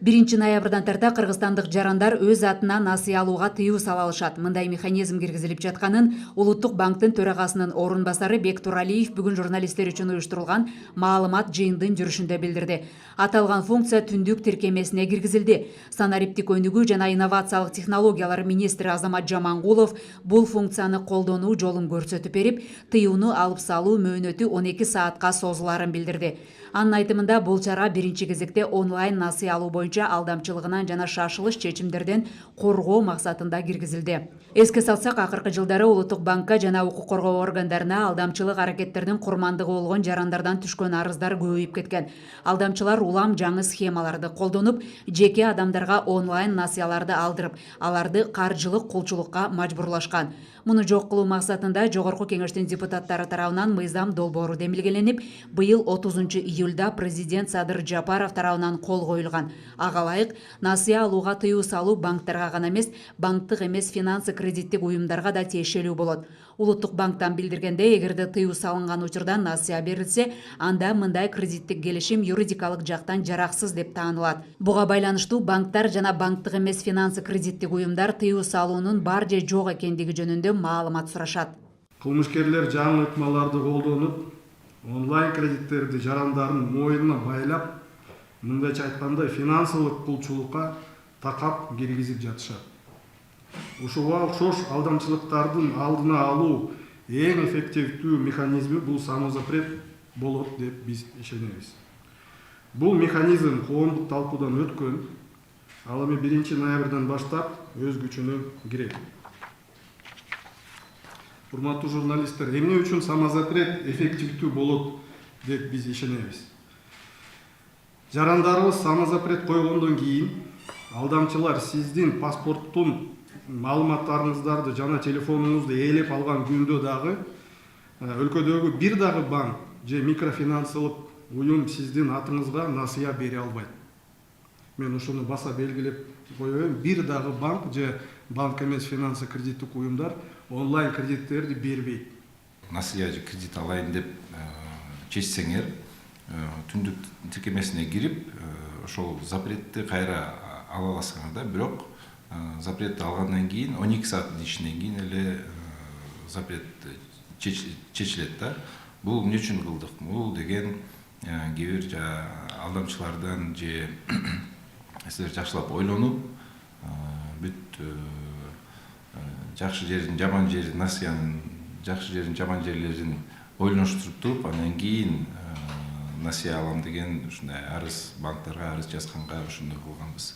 1 ноябрдан тарта кыргызстандык жарандар өз атынан насыя алууга тыюу сала алышат. Мындай механизм киргизилип жатканын Улуттук банктын төрагасынын орун басары Бек Туралиев бүгүн журналисттер үчүн уюштурулган маалымат жыйындын жүрүшүндө билдирди. Аталган функция түндүк тиркемесине киргизилди. Санариптик өнүгүү жана инновациялык технологиялар министри Азамат Жамангулов бул функцияны колдонуу жолун көрсөтүп берип, тыюуну алып салуу мөөнөтү 12 саатка созулаарын билдирди. Анын айтымында бул чара биринчи кезекте онлайн насыя алуу боюнча алдамчылыгынан жана шашылыш чечимдерден коргоо максатында киргизилди. Эске салсак, акыркы жылдары Улуттук банкка жана укук коргоо органдарына алдамчылык аракеттердин курмандыгы болгон жарандардан түшкөн арыздар көбөйүп кеткен. Алдамчылар улам жаңы схемаларды колдонуп, жеке адамдарга онлайн насыяларды алдырып, аларды каржылык кулчулукка мажбурлашкан. Муну жок кылуу максатында Жогорку Кеңештин депутаттары тарабынан мыйзам долбоору демилгеленип, быйыл 30-июлда президент Садыр Жапаров тарабынан кол коюлган. Ага ылайык насыя алууга тыюу салуу банктерге гана эмес, банктык эмес финансы кредиттик уюмдарга да тиешелүү болот. Улуттук банктан билдиргендей, эгерде тыюу салынган учурда насыя берилсе, анда мындай кредиттик келишим юридикалык жактан жараксыз деп таанылат. Буга байланыштуу банктар жана банктык эмес финансы кредиттик уюмдар тыюу салуунун бар же жок экендиги жөнүндө маалымат сурашат. Кылмышкерлер жаңы ыкмаларды колдонуп, онлайн кредиттерди жарандардын моюнуна байлап, мындайча айтканда финансылык кулчулукка такап киргизип жатышат. Ушуга окшош алдамчылыктардын алдына алуу эң эффективдүү механизми бул самозапрет болот деп биз ишенебиз. Бул механизм коомдук талкуудан өткөн, ал эми 1 ноябрдан баштап өз күчүнө кирет. Урматтуу журналисттер, эмне үчүн самозапрет эффективдүү болот деп биз ишенебиз. Жарандарыбыз самозапрет койгондон кийин алдамчылар сиздин паспорттун маалыматтарыңыздарды жана телефонуңузду ээлеп алган күндө дагы өлкөдөгү бир дагы банк же микрофинансылык уюм сиздин атыңызга насыя бере албайт. Мен ушуну баса белгилеп коеюн, бир дагы банк же банк эмес финансы кредиттик уюмдар онлайн кредиттерди бербейт. Насыя же кредит алайын деп чечсеңер, түндүк тиркемесине кирип, ошол запретти кайра ала аласыңар да, бирок запретти алгандан кийин 12 сааттын ичинен кийин эле запрет чечилет да. Бул эмне үчүн кылдык? Бул деген кээ бир алдамчылардан же силер жакшылап ойлонуп, бүт жакшы жерин, жаман жерин, насыянын жакшы жерин, жаман жерлерин ойлоноштуруп туруп, андан кийин насыя алам деген ушундай арыз банктарга арыз жазганга ошондой кылганбыз.